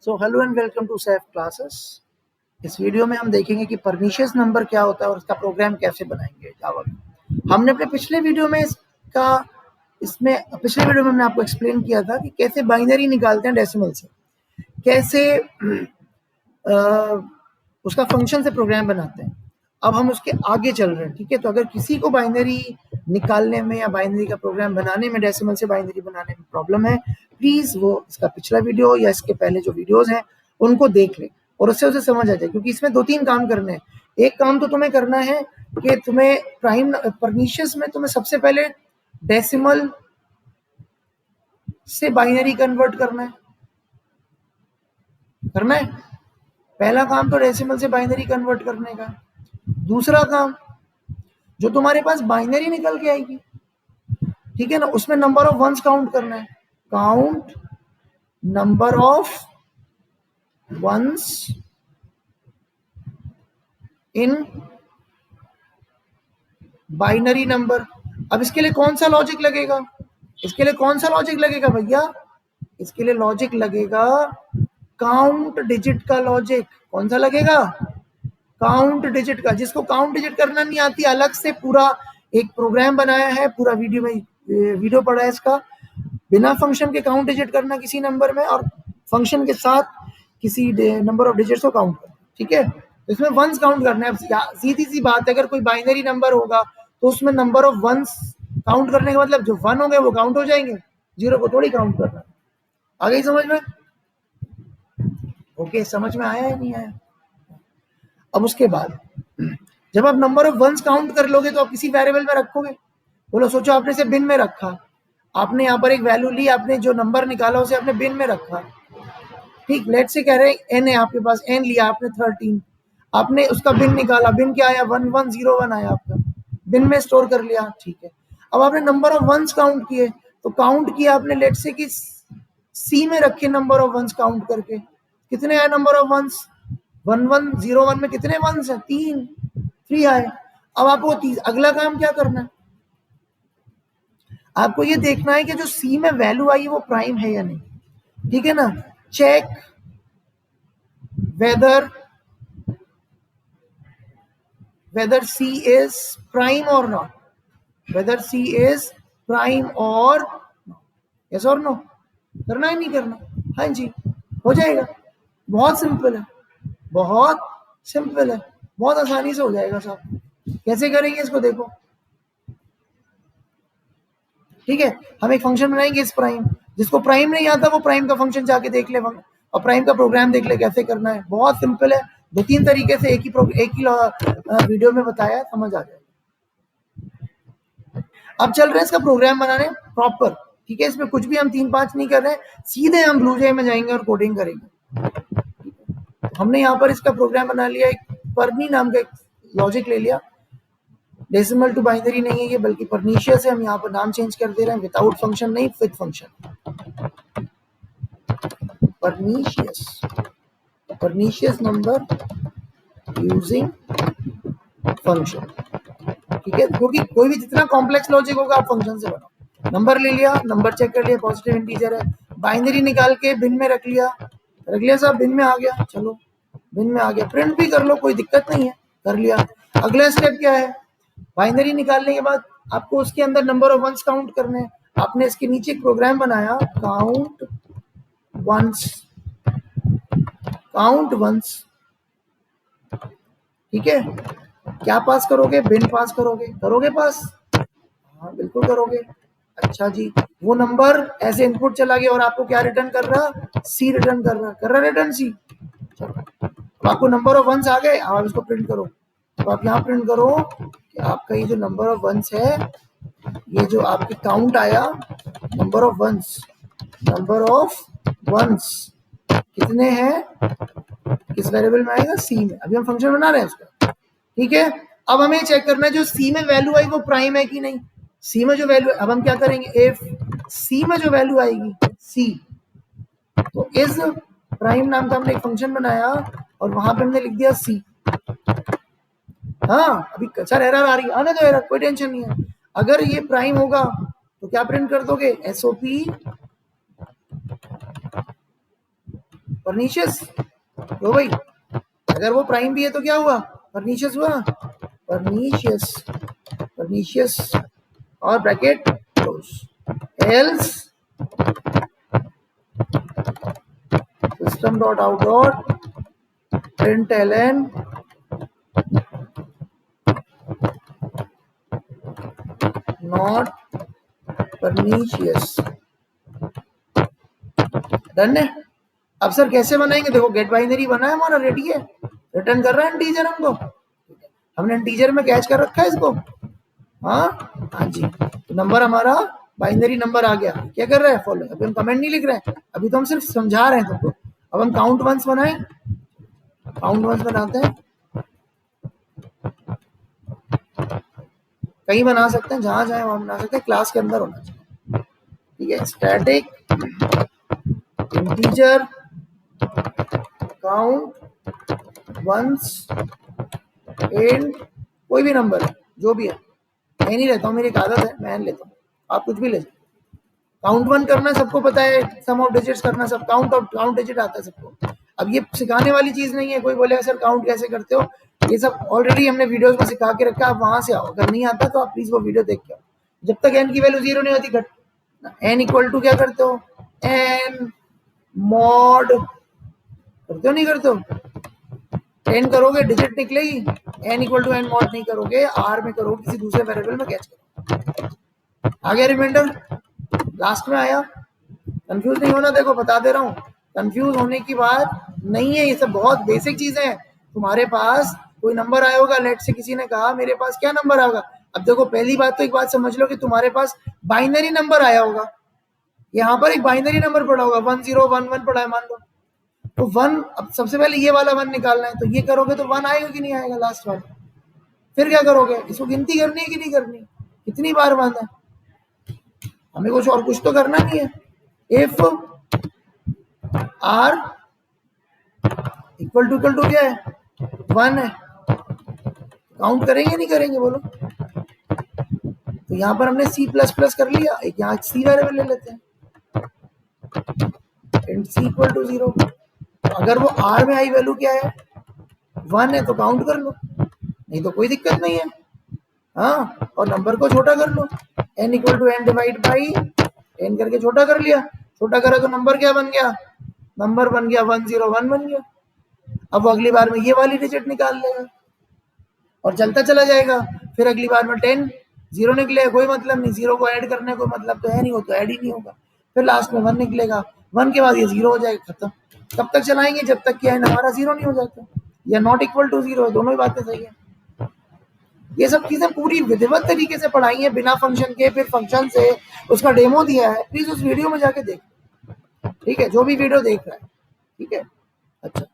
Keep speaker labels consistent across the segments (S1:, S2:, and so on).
S1: So hello and welcome to Saif classes. इस video में हम देखेंगे कि परनीशियस नंबर क्या होता है और इसका प्रोग्राम कैसे बनाएंगे जावा में। हमने अपने पिछले वीडियो में हमने आपको एक्सप्लेन किया था कि कैसे बाइनरी निकालते हैं डेसिमल से, कैसे उसका फंक्शन से प्रोग्राम बनाते हैं। अब हम उसके आगे चल रहे हैं, ठीक है। तो अगर किसी को बाइनरी निकालने में या बाइनरी का प्रोग्राम बनाने में, डेसिमल से बाइनरी बनाने में प्रॉब्लम है, प्लीज वो इसका पिछला वीडियो या इसके पहले जो वीडियोस हैं उनको देख ले और उससे उसे समझ आ जाए। क्योंकि इसमें 2-3 काम करने हैं। एक काम तो तुम्हें करना है कि तुम्हें परनीशियस में तुम्हें सबसे पहले डेसिमल से बाइनरी कन्वर्ट करना है। पहला काम तो डेसिमल से बाइनरी कन्वर्ट करने का। दूसरा काम, जो तुम्हारे पास बाइनरी निकल के आएगी, ठीक है ना, उसमें नंबर ऑफ वंस काउंट करना है। Count number of ones in binary number. अब इसके लिए कौन सा लॉजिक लगेगा? भैया, इसके लिए लॉजिक लगेगा काउंट डिजिट का लॉजिक। कौन सा लगेगा? काउंट डिजिट का। जिसको काउंट डिजिट करना नहीं आती, अलग से पूरा एक प्रोग्राम बनाया है, पूरा वीडियो पड़ा है इसका। बिना फंक्शन के काउंट डिजिट करना किसी नंबर में और फंक्शन के साथ किसी नंबर ऑफ डिजिट्स को काउंट करना, ठीक है। इसमें वंस काउंट करना है। सीधी सी बात है, अगर कोई बाइनरी नंबर होगा तो उसमें नंबर ऑफ वंस काउंट करने का मतलब जो 1 होंगे वो काउंट हो जाएंगे, 0 को थोड़ी काउंट करना। आ गई समझ में? ओके, समझ में आया है नहीं आया? अब उसके बाद जब आप नंबर ऑफ वंस काउंट कर लोगे तो आप किसी वेरिएबल में रखोगे। बोलो, सोचो आपने इसे बिन में रखा, आपने यहाँ पर एक वैल्यू ली, आपने जो नंबर निकाला उसे आपने बिन में रखा, ठीक। लेट से कह रहे हैं एन है आपके पास, एन लिया आपने 13, आपने उसका बिन निकाला, बिन क्या आया? 1101 आया आपका, बिन में स्टोर कर लिया, ठीक है। अब आपने नंबर ऑफ वंस काउंट किए, तो काउंट किया आपने लेट से कि सी में रखे नंबर ऑफ वंस काउंट करके, कितने आए नंबर ऑफ वंस? 1101 में कितने वंस है? 3 आए। अब आपको अगला काम क्या करना है? आपको ये देखना है कि जो सी में वैल्यू आई वो प्राइम है या नहीं, ठीक है ना। Check whether C is prime or not, yes or no? करना है नहीं करना? हाँ जी, हो जाएगा। बहुत सिंपल है, बहुत आसानी से हो जाएगा साहब। कैसे करेंगे इसको देखो, ठीक है। हम एक फंक्शन बनाएंगे इस प्राइम, जिसको प्राइम नहीं आता वो प्राइम का फंक्शन जाके देख ले और प्राइम का प्रोग्राम देख ले कैसे करना है। बहुत सिंपल है, 2-3 तरीके से एक ही वीडियो में बताया है, समझ आ जाएगा। अब चल रहे हैं इसका प्रोग्राम बनाने प्रॉपर, ठीक है। इसमें कुछ भी हम 3-5 नहीं कर रहे हैं, सीधे हम ब्लूजे में जाएंगे और कोडिंग करेंगे। हमने यहाँ पर इसका प्रोग्राम बना लिया, एक परनी नाम का एक लॉजिक ले लिया। डेसिमल टू बाइनरी नहीं है ये, बल्कि परनीशियस है। हम यहाँ पर नाम चेंज कर दे रहे हैं, विदाउट फंक्शन नहीं, with function. Pernicious number using function, ठीक है। क्योंकि कोई भी जितना कॉम्प्लेक्स लॉजिक होगा आप फंक्शन से बनाओ। नंबर ले लिया, नंबर चेक कर लिया, पॉजिटिव इंटीजर है, बाइनरी निकाल के बिन में रख लिया साहब, बिन में आ गया, चलो बिन में आ गया, प्रिंट भी कर लो, कोई दिक्कत नहीं है, कर लिया। अगला स्टेप क्या है? बाइनरी निकालने के बाद आपको उसके अंदर नंबर ऑफ वंस काउंट करने हैं। आपने इसके नीचे एक प्रोग्राम बनाया, काउंट वंस, ठीक है। क्या पास करोगे? बिन पास करोगे पास? हाँ बिल्कुल करोगे। अच्छा जी, वो नंबर ऐसे इनपुट चला गया और आपको क्या रिटर्न कर रहा? सी रिटर्न कर रहा रिटर्न सी। चलो, आपको नंबर ऑफ वंस आ गए, आप इसको प्रिंट करो। तो आप यहाँ प्रिंट करो कि आपका ये जो नंबर ऑफ वंस है, ये जो आपकी काउंट आया, नंबर ऑफ वंस कितने हैं, किस वेरिएबल में आएगा? सी में। अभी हम फंक्शन बना रहे हैं उसका, ठीक है। अब हमें चेक करना है जो सी में वैल्यू आई वो प्राइम है कि नहीं। सी में जो वैल्यू, अब हम क्या करेंगे, इफ सी में जो वैल्यू आएगी सी, तो इस प्राइम नाम का हमने एक फंक्शन बनाया और वहां पे हमने लिख दिया सी। हाँ, अभी सर एरर आ रही है, आने दो एरर, कोई टेंशन नहीं है। अगर ये प्राइम होगा तो क्या प्रिंट कर दोगे? एसओपी परनीशियस तो भाई अगर वो प्राइम भी है तो क्या हुआ, परनीशियस हुआ, परनीशियस परनीशियस और bracket close, else system dot out dot println not pernicious. Done है। अब सर कैसे बनाएंगे, देखो गेट बाइनरी बना है हमारा, रेडी है, रिटर्न कर रहा है इंटीजर हमको, हमने इंटीजर में कैच कर रखा है इसको, हाँ जी, तो नंबर हमारा बाइनरी नंबर आ गया। क्या कर रहे हैं फॉलो, अभी हम कमेंट नहीं लिख रहे हैं, अभी तो हम सिर्फ समझा रहे हैं तुमको। अब हम काउंट वंस बनाए, काउंट वंस बनाते हैं, कहीं बना सकते हैं, जहां चाहे वहां बना सकते हैं, क्लास के अंदर होना चाहिए, ठीक है। Static integer count ones and कोई भी नंबर है, जो भी है, मैं नहीं लेता हूँ, मेरी एक आदत है, मैं लेता हूँ, आप कुछ भी ले सकते। काउंट वन करना सबको पता है, सम ऑफ डिजिट्स करना सब, काउंट डिजिट आता है सबको। अब ये सिखाने वाली चीज नहीं है, कोई बोले सर काउंट कैसे करते हो, ये सब ऑलरेडी हमने वीडियोस में सिखा के रखा है, आप वहां से आओ, अगर नहीं आता तो आप प्लीज वो वीडियो देख के आओ। जब तक एन की वैल्यू जीरो नहीं होती घट, एन इक्वल टू क्या करते हो, एन मॉड करते हो नहीं करते हो, एन करोगे डिजिट निकलेगी, N equal to N mod नहीं करोगे, आर में करोगे, किसी दूसरे वेरिएबल में कैच करो। आ गया रिमाइंडर, लास्ट में आया, कंफ्यूज नहीं होना, देखो बता दे रहा हूँ, कंफ्यूज होने की बात नहीं है, ये सब बहुत बेसिक चीजें हैं। तुम्हारे पास कोई नंबर आया होगा, लेट से किसी ने कहा मेरे पास क्या नंबर आएगा, अब देखो पहली बात तो एक बात समझ लो कि तुम्हारे पास बाइनरी नंबर आया होगा, यहाँ पर एक बाइनरी नंबर पड़ा होगा, 1011 पड़ा है मान लो, तो वन, अब सबसे पहले ये वाला वन निकालना है, तो ये करोगे तो वन आएगा कि नहीं आएगा लास्ट वाला, फिर क्या करोगे, इसको गिनती करनी है कि नहीं करनी, कितनी बार वन है, हमें कुछ तो करना नहीं है। इफ आर इक्वल टू क्या है, वन है, काउंट करेंगे नहीं करेंगे बोलो, तो यहाँ पर हमने सी प्लस प्लस कर लिया, एक यहाँ सी वेरिएबल ले लेते हैं, and C equal to zero, अगर वो आर में आई वैल्यू क्या है, वन है, तो काउंट कर लो, नहीं तो कोई दिक्कत नहीं है, हाँ, और नंबर को छोटा कर लो, n equal to n divide by n करके छोटा कर लिया, छोटा करा तो नंबर क्या बन गया, नंबर बन गया 101 बन गया। अब अगली बार में ये वाली डिजिट निकाल लेगा और चलता चला जाएगा, फिर अगली बार में 10 जीरो निकलेगा, कोई मतलब नहीं, जीरो को ऐड करने कोई मतलब तो है नहीं, वो तो ऐड ही नहीं होगा, फिर लास्ट में वन निकलेगा, वन के बाद ये जीरो हो जाएगा, खत्म। तब तक चलाएंगे जब तक कि एन हमारा जीरो नहीं हो जाता, या नॉट इक्वल टू जीरो, दोनों ही बातें सही है। ये सब चीजें पूरी विधिवत तरीके से पढ़ाई है बिना फंक्शन के, फिर फंक्शन से उसका डेमो दिया है, प्लीज उस वीडियो में जाके देख, ठीक है, जो भी वीडियो देख रहा है, ठीक है। अच्छा,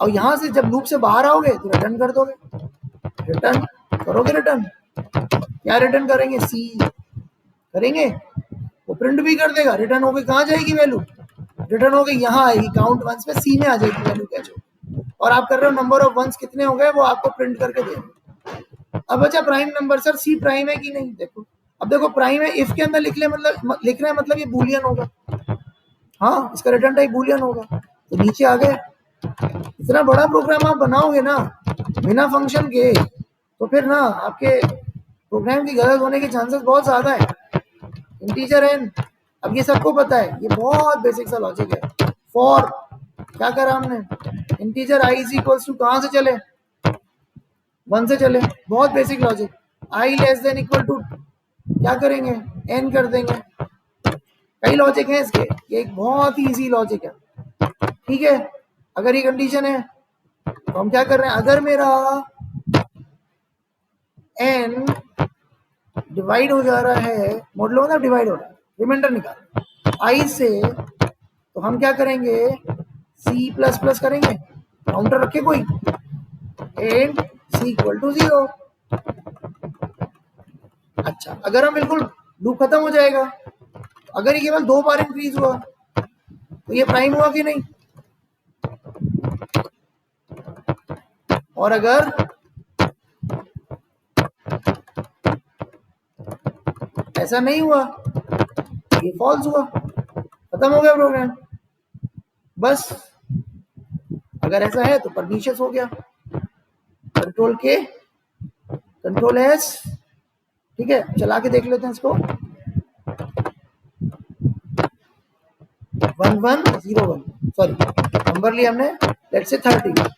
S1: और यहां से जब लूप से बाहर आओगे तो रिटर्न कर दोगे, रिटर्न करोगे, रिटर्न क्या रिटर्न करेंगे, सी करेंगे, वो प्रिंट भी कर देगा, रिटर्न होगी, कहाँ जाएगी वैल्यू, रिटर्न हो गई यहाँ आएगी, काउंट वंस में सी में आ जाएगी वैल्यू कैच हो, और आप कर रहे हो नंबर ऑफ वंस कितने हो गए वो आपको प्रिंट करके देंगे। अब अच्छा prime number, sir C prime है कि नहीं, देखो अब देखो प्राइम है, इफ के अंदर लिख रहे हैं मतलब ये बूलियन होगा, हाँ इसका रिटर्न टाइप बूलियन होगा, तो नीचे आ गए। इतना बड़ा प्रोग्राम आप बनाओगे ना बिना फंक्शन के, तो फिर ना आपके प्रोग्राम की गलत होने के चांसेस बहुत ज्यादा है। इंटीजर एन, अब ये सबको पता है, ये बहुत बेसिक सा लॉजिक है। फॉर क्या करा हमने, integer I is equals to कहां से चले, वन से चले, बहुत basic logic. I less than equal to क्या करेंगे, एन कर देंगे, कई लॉजिक है इसके, ये एक बहुत ही इजी लॉजिक है, ठीक है। अगर ये कंडीशन है तो हम क्या कर रहे हैं, अगर मेरा एन डिवाइड हो जा रहा है, मॉडल होगा डिवाइड हो रहा है, रिमाइंडर निकाल आई से, तो हम क्या करेंगे, सी प्लस प्लस करेंगे, काउंटर रखे कोई, and C equal to zero. अच्छा, अगर हम बिल्कुल लूप खत्म हो जाएगा, अगर ये केवल दो बार इंक्रीज हुआ तो ये प्राइम हुआ कि नहीं, और अगर ऐसा नहीं हुआ ये फॉल्स हुआ, खत्म हो गया प्रोग्राम, बस अगर ऐसा है तो परनीशियस हो गया। कंट्रोल के, कंट्रोल एस, ठीक है, चला के देख लेते हैं इसको। 1101, सॉरी नंबर लिया हमने, लेट्स से 30,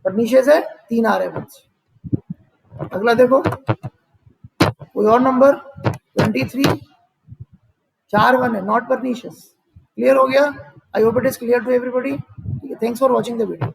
S1: परनीशियस है, 3 आ रहे हैं बस। अगला देखो कोई और नंबर 23, 4 1 है, नॉट परनीशियस। क्लियर हो गया? I hope it is clear to everybody. Thanks for watching the video.